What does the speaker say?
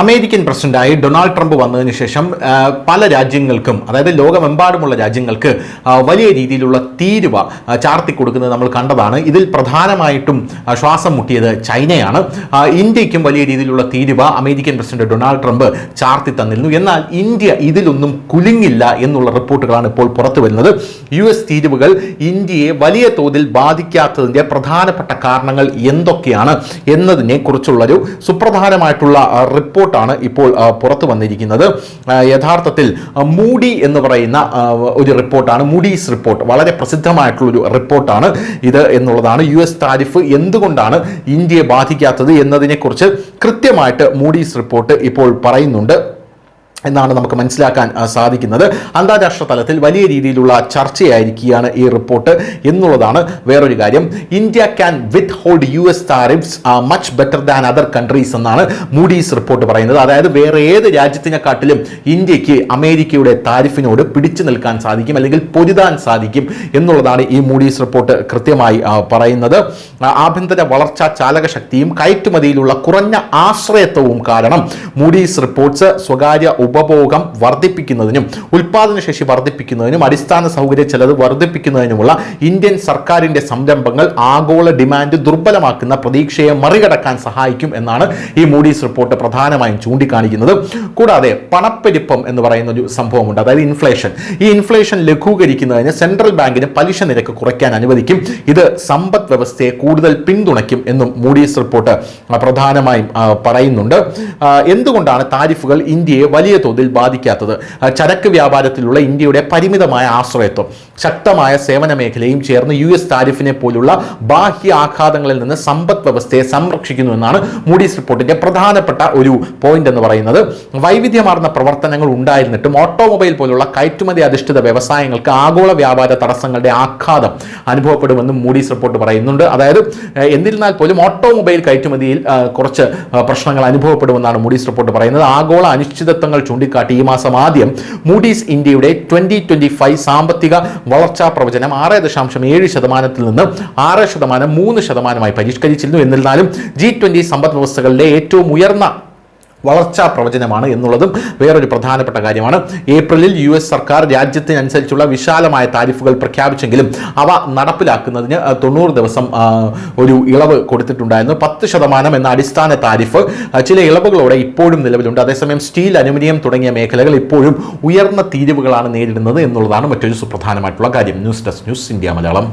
American പ്രസിഡന്റായി Donald Trump വന്നതിന് ശേഷം പല രാജ്യങ്ങൾക്കും, അതായത് ലോകമെമ്പാടുമുള്ള രാജ്യങ്ങൾക്ക് വലിയ രീതിയിലുള്ള തീരുവ ചാർത്തിക്കൊടുക്കുന്നത് നമ്മൾ കണ്ടതാണ്. ഇതിൽ പ്രധാനമായിട്ടും ശ്വാസം മുട്ടിയത് ചൈനയാണ്. ഇന്ത്യക്കും വലിയ രീതിയിലുള്ള തീരുവ അമേരിക്കൻ പ്രസിഡന്റ് ഡൊണാൾഡ് ട്രംപ് ചാർത്തി തന്നിരുന്നു. എന്നാൽ ഇന്ത്യ ഇതിലൊന്നും കുലുങ്ങില്ല എന്നുള്ള റിപ്പോർട്ടുകളാണ് ഇപ്പോൾ പുറത്തു വരുന്നത്. US തീരുവകൾ ഇന്ത്യയെ വലിയ തോതിൽ ബാധിക്കാത്തതിൻ്റെ പ്രധാനപ്പെട്ട കാരണങ്ങൾ എന്തൊക്കെയാണ് എന്നതിനെ കുറിച്ചുള്ളൊരു സുപ്രധാനമായിട്ടുള്ള റിപ്പോർട്ടാണ് ഇപ്പോൾ പുറത്തു വന്നിരിക്കുന്നത്. യഥാർത്ഥത്തിൽ മൂഡി എന്ന് പറയുന്ന ഒരു റിപ്പോർട്ടാണ്, മൂഡീസ് റിപ്പോർട്ട്, വളരെ പ്രസിദ്ധമായിട്ടുള്ളൊരു റിപ്പോർട്ടാണ് ഇത് എന്നുള്ളതാണ്. US താരിഫ് എന്തുകൊണ്ടാണ് ഇന്ത്യയെ ബാധിക്കാത്തത് എന്നതിനെക്കുറിച്ച് കൃത്യമായിട്ട് മൂഡീസ് റിപ്പോർട്ട് ഇപ്പോൾ പറയുന്നുണ്ട് എന്നാണ് നമുക്ക് മനസ്സിലാക്കാൻ സാധിക്കുന്നത്. അന്താരാഷ്ട്ര തലത്തിൽ വലിയ രീതിയിലുള്ള ചർച്ചയായിരിക്കുകയാണ് ഈ റിപ്പോർട്ട് എന്നുള്ളതാണ് വേറൊരു കാര്യം. India can with hold US tariffs much better than other countries എന്നാണ് മൂഡീസ് റിപ്പോർട്ട് പറയുന്നത്. അതായത് വേറെ ഏത് രാജ്യത്തിനെക്കാട്ടിലും ഇന്ത്യക്ക് അമേരിക്കയുടെ താരിഫിനോട് പിടിച്ചു നിൽക്കാൻ സാധിക്കും, അല്ലെങ്കിൽ പൊരുതാൻ സാധിക്കും എന്നുള്ളതാണ് ഈ മൂഡീസ് റിപ്പോർട്ട് കൃത്യമായി പറയുന്നത്. ആഭ്യന്തര വളർച്ചാ ചാലക ശക്തിയും കയറ്റുമതിയിലുള്ള കുറഞ്ഞ ആശ്രയത്വവും കാരണം മൂഡീസ് റിപ്പോർട്ട്സ് സ്വകാര്യ ഉപഭോഗം വർദ്ധിപ്പിക്കുന്നതിനും ഉൽപാദനശേഷി വർദ്ധിപ്പിക്കുന്നതിനും അടിസ്ഥാന സൗകര്യ ചെലവ് വർദ്ധിപ്പിക്കുന്നതിനുമുള്ള ഇന്ത്യൻ സർക്കാരിന്റെ സംരംഭങ്ങൾ ആഗോള ഡിമാൻഡ് ദുർബലമാക്കുന്ന പ്രതീക്ഷയെ മറികടക്കാൻ സഹായിക്കും എന്നാണ് ഈ മൂഡീസ് റിപ്പോർട്ട് പ്രധാനമായും ചൂണ്ടിക്കാണിക്കുന്നത്. കൂടാതെ പണപ്പെരുപ്പം എന്ന് പറയുന്ന ഒരു സംഭവമുണ്ട്, അതായത് ഇൻഫ്ലേഷൻ. ഈ ഇൻഫ്ലേഷൻ ലഘൂകരിക്കുന്നതിന് സെൻട്രൽ ബാങ്കിന് പലിശ നിരക്ക് കുറയ്ക്കാൻ അനുവദിക്കും. ഇത് സമ്പദ് വ്യവസ്ഥയെ കൂടുതൽ പിന്തുണയ്ക്കും എന്നും മൂഡീസ് റിപ്പോർട്ട് പ്രധാനമായും പറയുന്നുണ്ട്. എന്തുകൊണ്ടാണ് താരിഫുകൾ ഇന്ത്യയെ വലിയ തോതിൽ ബാധിക്കാത്തത്? ചരക്ക് വ്യാപാരത്തിലുള്ള ഇന്ത്യയുടെ പരിമിതമായ ആശ്രയത്വം, ശക്തമായ സേവന മേഖലയും ചേർന്ന് US താരിഫിനെ പോലുള്ള ബാഹ്യ ആഘാതങ്ങളിൽ നിന്ന് സമ്പദ് വ്യവസ്ഥയെ സംരക്ഷിക്കുന്നു എന്നാണ് മൂഡീസ് റിപ്പോർട്ടിന്റെ പ്രധാനപ്പെട്ട ഒരു പോയിന്റ് എന്ന് പറയുന്നത്. വൈവിധ്യമാർന്ന പ്രവർത്തനങ്ങൾ ഉണ്ടായിരുന്നിട്ടും ഓട്ടോമൊബൈൽ പോലുള്ള കയറ്റുമതി അധിഷ്ഠിത വ്യവസായങ്ങൾക്ക് ആഗോള വ്യാപാര തടസ്സങ്ങളുടെ ആഘാതം അനുഭവപ്പെടുമെന്നും മൂഡീസ് റിപ്പോർട്ട് പറയുന്നുണ്ട്. അതായത് എന്നിരുന്നാൽ പോലും ഓട്ടോമൊബൈൽ കയറ്റുമതിയിൽ കുറച്ച് പ്രശ്നങ്ങൾ അനുഭവപ്പെടുമെന്നാണ് മൂഡീസ് റിപ്പോർട്ട് പറയുന്നത്. ആഗോള അനിശ്ചിതത്വങ്ങൾ ചൂണ്ടിക്കാട്ടി ഈ മാസം ആദ്യം മൂഡീസ് ഇന്ത്യയുടെ 2025 സാമ്പത്തിക വളർച്ചാ പ്രവചനം 6.7% നിന്ന് 6%, 3% എന്നിരുന്നാലും G20 സമ്പദ് വ്യവസ്ഥകളിലെ ഏറ്റവും ഉയർന്ന വളർച്ചാ പ്രവചനമാണ് എന്നുള്ളതും വേറൊരു പ്രധാനപ്പെട്ട കാര്യമാണ്. ഏപ്രിലിൽ US സർക്കാർ രാജ്യത്തിനനുസരിച്ചുള്ള വിശാലമായ താരിഫുകൾ പ്രഖ്യാപിച്ചെങ്കിലും അവ നടപ്പിലാക്കുന്നതിന് 90 ദിവസം ഒരു ഇളവ് കൊടുത്തിട്ടുണ്ടായിരുന്നു. 10% എന്ന അടിസ്ഥാന താരിഫ് ചില ഇളവുകളോടെ ഇപ്പോഴും നിലവിലുണ്ട്. അതേസമയം സ്റ്റീൽ, അലുമിനിയം തുടങ്ങിയ മേഖലകൾ ഇപ്പോഴും ഉയർന്ന തീരുവകളാണ് നേരിടുന്നത് എന്നുള്ളതാണ് മറ്റൊരു സുപ്രധാനമായിട്ടുള്ള കാര്യം. News desk, news India Malayalam.